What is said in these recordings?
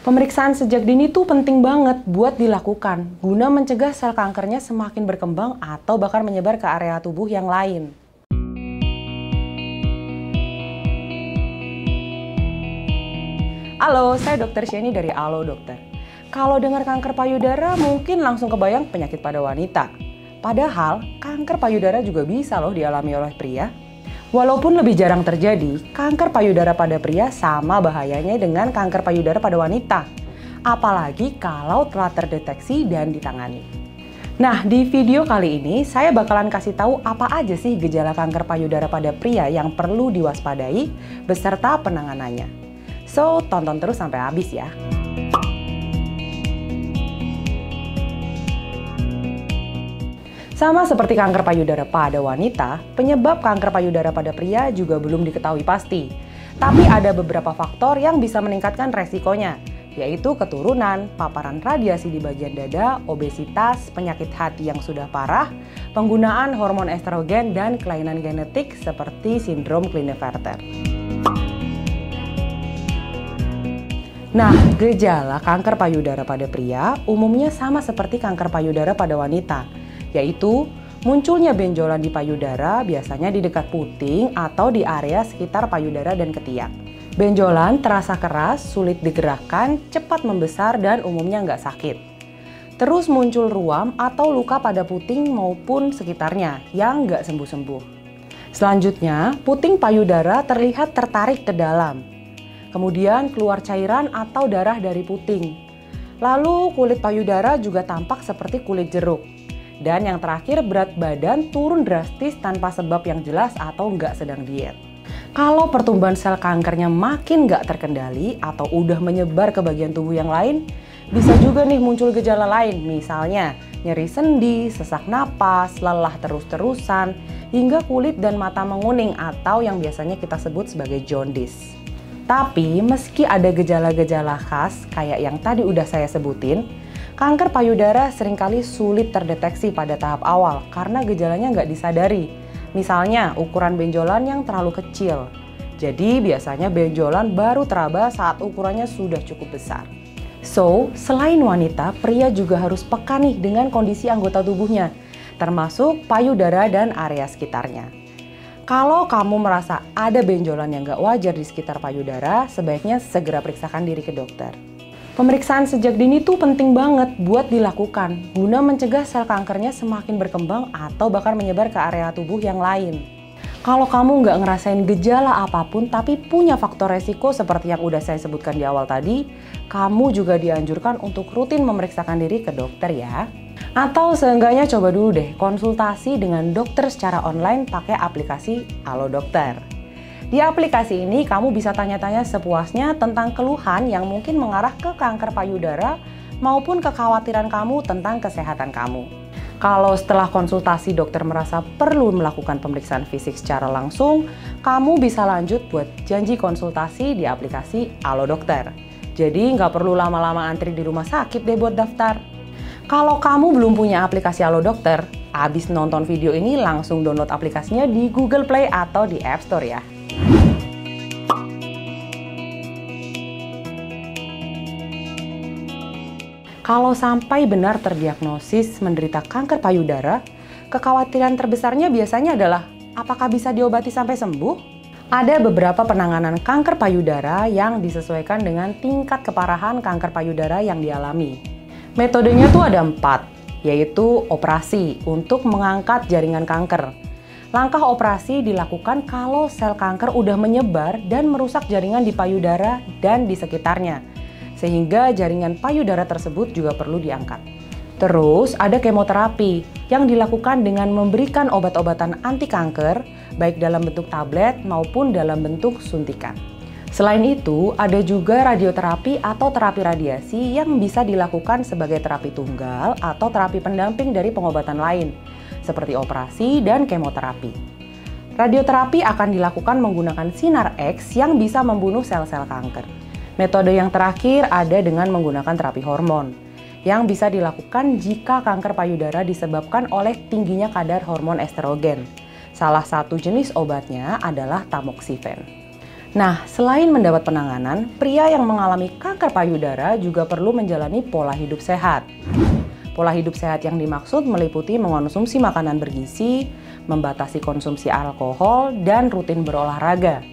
Pemeriksaan sejak dini tuh penting banget buat dilakukan guna mencegah sel kankernya semakin berkembang atau bahkan menyebar ke area tubuh yang lain. Halo, saya Dr. Sheni dari Alo Dokter. Kalau dengar kanker payudara mungkin langsung kebayang penyakit pada wanita. Padahal kanker payudara juga bisa loh dialami oleh pria. Walaupun lebih jarang terjadi, kanker payudara pada pria sama bahayanya dengan kanker payudara pada wanita. Apalagi kalau telah terdeteksi dan ditangani. Nah, di video kali ini saya bakalan kasih tahu apa aja sih gejala kanker payudara pada pria yang perlu diwaspadai beserta penanganannya. So, tonton terus sampai habis ya. Sama seperti kanker payudara pada wanita, penyebab kanker payudara pada pria juga belum diketahui pasti. Tapi ada beberapa faktor yang bisa meningkatkan resikonya, yaitu keturunan, paparan radiasi di bagian dada, obesitas, penyakit hati yang sudah parah, penggunaan hormon estrogen, dan kelainan genetik seperti sindrom Klinefelter. Nah, gejala kanker payudara pada pria umumnya sama seperti kanker payudara pada wanita, yaitu munculnya benjolan di payudara biasanya di dekat puting atau di area sekitar payudara dan ketiak. Benjolan terasa keras, sulit digerakkan, cepat membesar dan umumnya nggak sakit. Terus muncul ruam atau luka pada puting maupun sekitarnya yang nggak sembuh-sembuh. Selanjutnya, puting payudara terlihat tertarik ke dalam. Kemudian keluar cairan atau darah dari puting. Lalu kulit payudara juga tampak seperti kulit jeruk. Dan yang terakhir, berat badan turun drastis tanpa sebab yang jelas atau nggak sedang diet. Kalau pertumbuhan sel kankernya makin nggak terkendali atau udah menyebar ke bagian tubuh yang lain, bisa juga nih muncul gejala lain, misalnya nyeri sendi, sesak napas, lelah terus-terusan, hingga kulit dan mata menguning atau yang biasanya kita sebut sebagai jaundice. Tapi meski ada gejala-gejala khas kayak yang tadi udah saya sebutin, kanker payudara seringkali sulit terdeteksi pada tahap awal karena gejalanya nggak disadari. Misalnya ukuran benjolan yang terlalu kecil. Jadi biasanya benjolan baru teraba saat ukurannya sudah cukup besar. So, selain wanita, pria juga harus peka nih dengan kondisi anggota tubuhnya, termasuk payudara dan area sekitarnya. Kalau kamu merasa ada benjolan yang nggak wajar di sekitar payudara, sebaiknya segera periksakan diri ke dokter. Pemeriksaan sejak dini tuh penting banget buat dilakukan guna mencegah sel kankernya semakin berkembang atau bahkan menyebar ke area tubuh yang lain. Kalau kamu nggak ngerasain gejala apapun tapi punya faktor resiko seperti yang udah saya sebutkan di awal tadi, kamu juga dianjurkan untuk rutin memeriksakan diri ke dokter ya. Atau seenggaknya coba dulu deh konsultasi dengan dokter secara online pakai aplikasi Alo Dokter. Di aplikasi ini kamu bisa tanya-tanya sepuasnya tentang keluhan yang mungkin mengarah ke kanker payudara maupun kekhawatiran kamu tentang kesehatan kamu. Kalau setelah konsultasi dokter merasa perlu melakukan pemeriksaan fisik secara langsung, kamu bisa lanjut buat janji konsultasi di aplikasi Alo Dokter. Jadi nggak perlu lama-lama antri di rumah sakit deh buat daftar. Kalau kamu belum punya aplikasi Alo Dokter, abis nonton video ini langsung download aplikasinya di Google Play atau di App Store ya. Kalau sampai benar terdiagnosis menderita kanker payudara, kekhawatiran terbesarnya biasanya adalah apakah bisa diobati sampai sembuh? Ada beberapa penanganan kanker payudara yang disesuaikan dengan tingkat keparahan kanker payudara yang dialami. Metodenya tuh ada 4, yaitu operasi untuk mengangkat jaringan kanker. Langkah operasi dilakukan kalau sel kanker udah menyebar dan merusak jaringan di payudara dan di sekitarnya, sehingga jaringan payudara tersebut juga perlu diangkat. Terus ada kemoterapi yang dilakukan dengan memberikan obat-obatan anti kanker, baik dalam bentuk tablet maupun dalam bentuk suntikan. Selain itu, ada juga radioterapi atau terapi radiasi yang bisa dilakukan sebagai terapi tunggal atau terapi pendamping dari pengobatan lain, seperti operasi dan kemoterapi. Radioterapi akan dilakukan menggunakan sinar X yang bisa membunuh sel-sel kanker. Metode yang terakhir ada dengan menggunakan terapi hormon, yang bisa dilakukan jika kanker payudara disebabkan oleh tingginya kadar hormon estrogen. Salah satu jenis obatnya adalah tamoxifen. Nah, selain mendapat penanganan, pria yang mengalami kanker payudara juga perlu menjalani pola hidup sehat. Pola hidup sehat yang dimaksud meliputi mengonsumsi makanan bergizi, membatasi konsumsi alkohol, dan rutin berolahraga.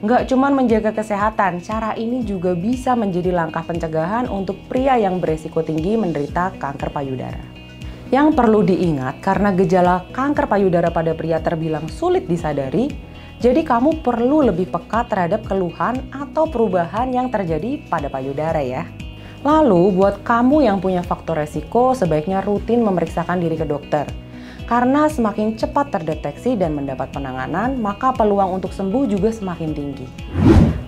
Nggak cuma menjaga kesehatan, cara ini juga bisa menjadi langkah pencegahan untuk pria yang beresiko tinggi menderita kanker payudara. Yang perlu diingat, karena gejala kanker payudara pada pria terbilang sulit disadari, jadi kamu perlu lebih peka terhadap keluhan atau perubahan yang terjadi pada payudara ya. Lalu, buat kamu yang punya faktor resiko, sebaiknya rutin memeriksakan diri ke dokter. Karena semakin cepat terdeteksi dan mendapat penanganan, maka peluang untuk sembuh juga semakin tinggi.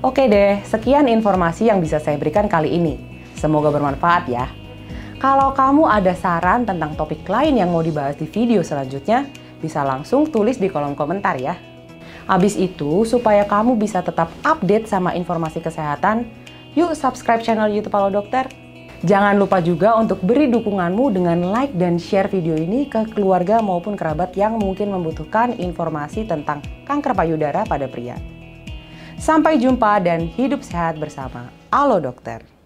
Oke deh, sekian informasi yang bisa saya berikan kali ini. Semoga bermanfaat ya. Kalau kamu ada saran tentang topik lain yang mau dibahas di video selanjutnya, bisa langsung tulis di kolom komentar ya. Habis itu, supaya kamu bisa tetap update sama informasi kesehatan, yuk subscribe channel YouTube Halo Dokter. Jangan lupa juga untuk beri dukunganmu dengan like dan share video ini ke keluarga maupun kerabat yang mungkin membutuhkan informasi tentang kanker payudara pada pria. Sampai jumpa dan hidup sehat bersama Halo Dokter.